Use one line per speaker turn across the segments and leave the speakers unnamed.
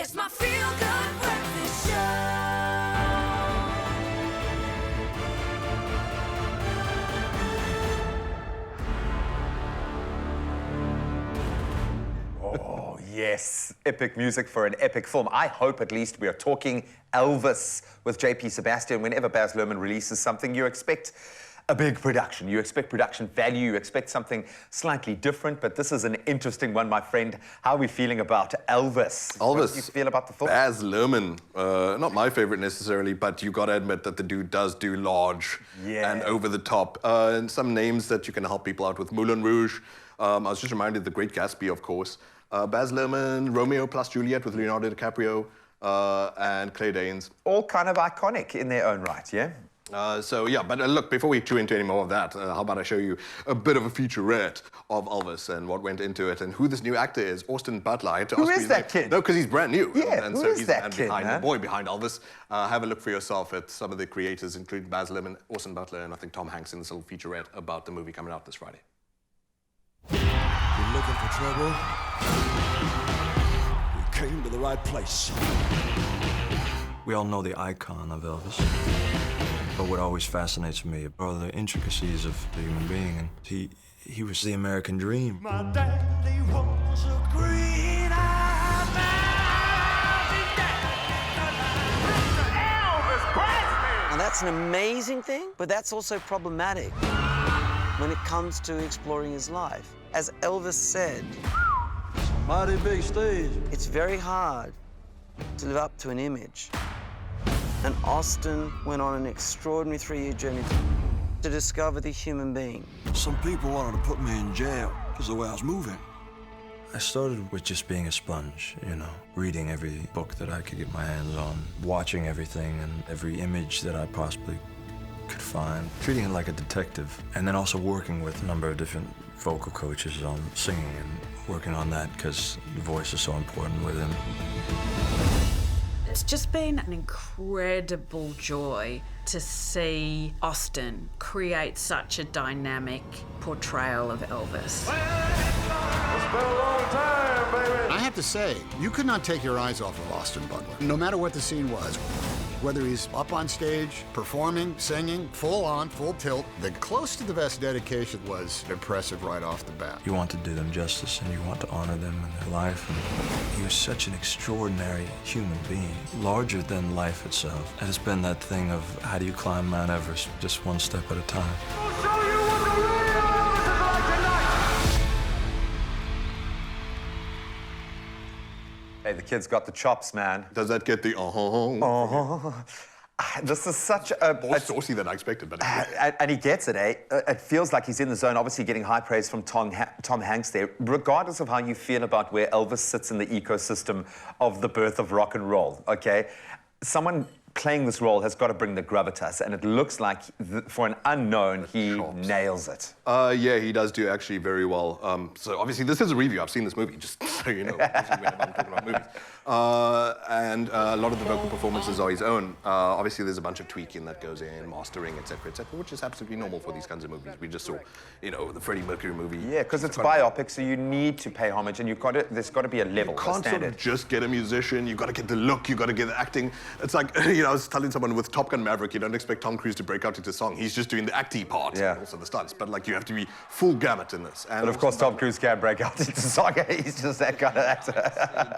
It's my feel-good breakfast show.
Oh, yes. Epic music for an epic film. I hope at least we are talking Elvis with J.P. Sebastian. Whenever Baz Luhrmann releases something, you expect a big production. You expect production value. You expect something slightly different. But this is an interesting one, my friend. How are we feeling about Elvis? What do you feel about the film?
Baz Luhrmann, not my favorite necessarily, but you got to admit that the dude does do large and over the top. And some names that you can help people out with: Moulin Rouge. I was just reminded The Great Gatsby, of course. Baz Luhrmann, Romeo plus Juliet with Leonardo DiCaprio, and Claire Danes.
All kind of iconic in their own right, yeah?
But look, before we chew into any more of that, how about I show you a bit of a featurette of Elvis and what went into it and who this new actor is, Austin Butler. I had to
Who
ask
is that kid?
No, because he's brand new.
Yeah,
and
who
so
is
he's
that
the
kid,
man
man?
the boy behind Elvis. Have a look for yourself at some of the creators, including Baz Luhrmann, Austin Butler, and I think Tom Hanks in this little featurette about the movie coming out this Friday.
You're looking for trouble? You came to the right place. We all know the icon of Elvis. But what always fascinates me are the intricacies of the human being, and he was the American dream.
My daddy was a green-eyed
Now that's an amazing thing, but that's also problematic when it comes to exploring his life. As Elvis said,
It's a mighty big stage.
it's very hard to live up to an image. And Austin went on an extraordinary 3-year journey to discover the human being.
Some people wanted to put me in jail because of the way I was moving. I started with just being a sponge, you know, reading every book that I could get my hands on, watching everything and every image that I possibly could find, treating it like a detective, and then also working with a number of different vocal coaches on singing and working on that because the voice is so important with him.
It's just been an incredible joy to see Austin create such a dynamic portrayal of Elvis.
I have to say, you could not take your eyes off of Austin Butler, no matter what the scene was. Whether he's up on stage, performing, singing, full on, full tilt, the close to the best dedication was impressive right off the bat.
You want to do them justice and you want to honor them in their life. And he was such an extraordinary human being, larger than life itself. And it's been that thing of how do you climb Mount Everest just one step at a time.
I'll show you what the real Elvis is like tonight.
Hey, the kid's got the chops, man.
Does that get the
This is such a...
more saucy than I expected, but
and he gets it, eh? It feels like he's in the zone, obviously getting high praise from Tom Hanks there. Regardless of how you feel about where Elvis sits in the ecosystem of the birth of rock and roll, okay? Someone playing this role has got to bring the gravitas, and it looks like, for an unknown, he nails it.
Yeah, he does do actually very well. So obviously this is a review. I've seen this movie, just so you know, whenever I'm talking about movies. And a lot of the vocal performances are his own. Obviously there's a bunch of tweaking that goes in, mastering, etc., which is absolutely normal for these kinds of movies. We just saw, you know, the Freddie Mercury movie.
Yeah, because it's biopic, so you need to pay homage, and there's got to be a level,
You can't
a
sort
standard.
of just get a musician. You've got to get the look. You've got to get the acting. It's like, you know, I was telling someone with Top Gun Maverick, you don't expect Tom Cruise to break out into song. He's just doing the acting part,
Yeah.
and also the stunts. But like, you have to be full gamut in this. And
But of course, Tom Cruise can't break out into song. He's just that kind of actor.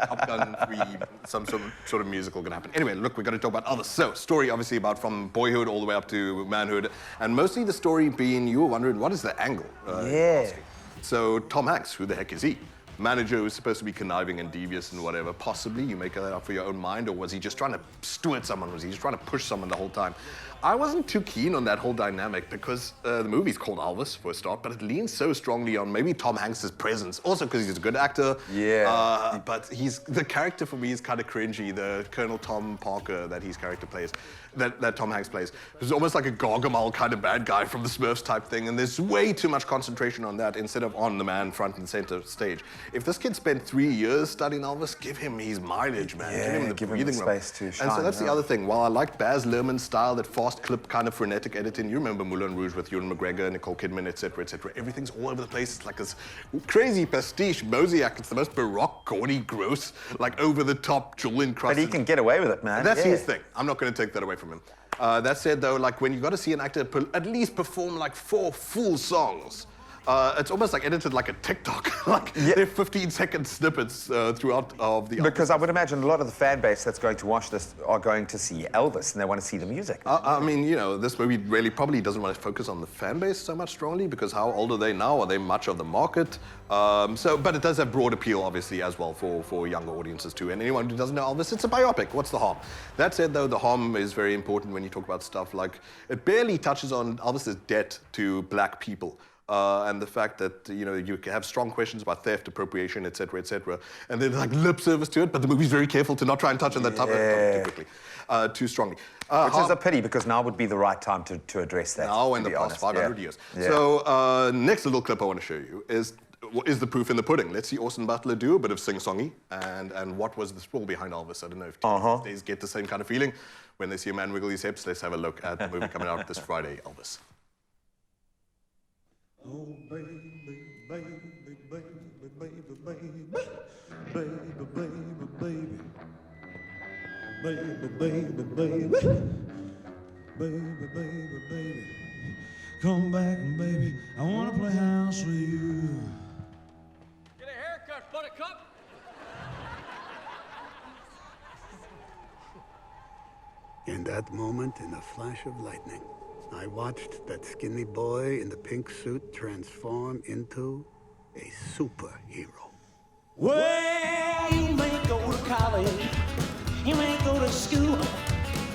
Top Gun 3, some sort of musical gonna happen. Anyway, look, we're gonna talk about Elvis. So, story obviously about from boyhood all the way up to manhood, and mostly the story being you were wondering, what is the angle?
Yeah.
So, Tom Hanks, who the heck is he? Manager who's supposed to be conniving and devious and whatever. Possibly, you make that up for your own mind, or was he just trying to steward someone? Was he just trying to push someone the whole time? I wasn't too keen on that whole dynamic because the movie's called Elvis, for a start, but it leans so strongly on maybe Tom Hanks' presence. Also because he's a good actor.
Yeah.
But the character for me is kind of cringy, the Colonel Tom Parker that his character plays, that Tom Hanks plays. He's almost like a Gargamel kind of bad guy from the Smurfs type thing, and there's way too much concentration on that instead of on the man front and center stage. If this kid spent 3 years studying Elvis, give him his mileage, man.
Yeah,
give him the
give him
breathing
the
room.
space to
And
shine,
so that's the
yeah.
other thing. While I like Baz Luhrmann's style, that fast clip kind of frenetic editing, you remember Moulin Rouge with Ewan McGregor, Nicole Kidman, etc., etc. Everything's all over the place. It's like this crazy pastiche mosaic. It's the most baroque, gaudy, gross, like over-the-top, jewel-encrusted.
But he can get away with it, man.
That's
Yeah.
his thing. I'm not going to take that away from him. That said, though, like when you got to see an actor at least perform like 4 full songs, it's almost like edited like a TikTok. Like they're 15-second snippets throughout of the.
Because I would imagine a lot of the fan base that's going to watch this are going to see Elvis and they want to see the music.
I mean, you know, this movie really probably doesn't want to focus on the fan base so much strongly because how old are they now? Are they much of the market? But it does have broad appeal, obviously, as well for younger audiences too. And anyone who doesn't know Elvis, it's a biopic. What's the harm? That said, though, the harm is very important when you talk about stuff like it barely touches on Elvis's debt to black people. And the fact that, you know, you have strong questions about theft, appropriation, etc., etc. And there's like lip service to it, but the movie's very careful to not try and touch on that topic too quickly, too strongly.
Which is a pity because now would be the right time to address that.
Now in the past 500 years. Yeah. So next little clip I want to show you is the proof in the pudding. Let's see Austin Butler do a bit of sing-songy and what was the sprawl behind Elvis. I don't know if these get the same kind of feeling when they see a man wiggle his hips. Let's have a look at the movie coming out this Friday, Elvis.
Oh, baby, baby, baby, baby, baby, baby, baby, baby, baby, baby, baby, come back, baby. I wanna play house with you.
Get a haircut, buttercup.
In that moment, in a flash of lightning, I watched that skinny boy in the pink suit transform into a superhero.
Well, you may go to college, you may go to school,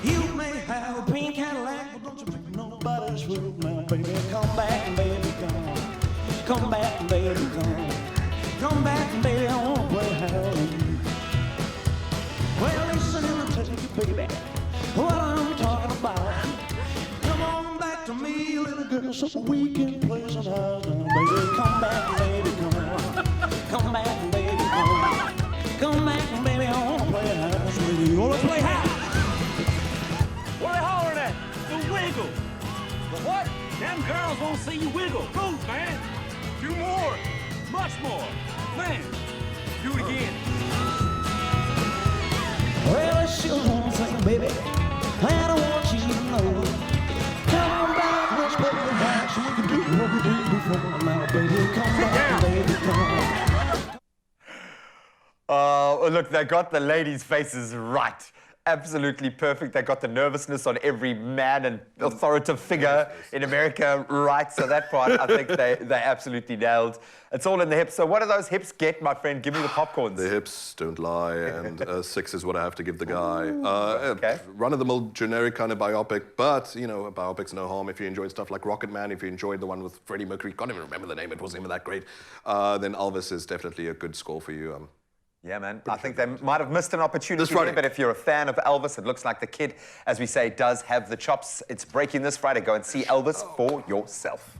you may have a pink Cadillac, but don't you pick nobody's fool now, baby. Come back, baby, come. Come back, baby, come. Come back, baby, I wanna play house with you. Well, listen, I'll tell you, baby, what I'm talking about. Come on back to me, little girl, so we can play some house now, baby. Come back, baby, come. Come back, baby, come. Come back, baby, I wanna play house with you. You wanna play house?
What are they hollering at? The wiggle. The what? Them girls won't see you wiggle. Move, man. Do more. Much more. Man, do it again.
Well, it's just one thing, baby, I don't want you to know. Come on back, let's play the house so we can do what we did before. Now, baby, come back, baby, come.
Oh, look, they got the ladies' faces right. Absolutely perfect. They got the nervousness on every man and authoritative figure in America right. So that part, I think they absolutely nailed. It's all in the hips. So what do those hips get, my friend? Give me the popcorns.
The hips don't lie, and 6 is what I have to give the guy.
Okay.
Run-of-the-mill, generic kind of biopic, but, you know, a biopics no harm. If you enjoyed stuff like Rocket Man, if you enjoyed the one with Freddie Mercury, can't even remember the name, it wasn't even that great, then Elvis is definitely a good score for you.
Yeah, man. I think they might have missed an opportunity
This Friday.
there, but if you're a fan of Elvis, it looks like the kid, as we say, does have the chops. It's breaking this Friday. Go and see Elvis for yourself.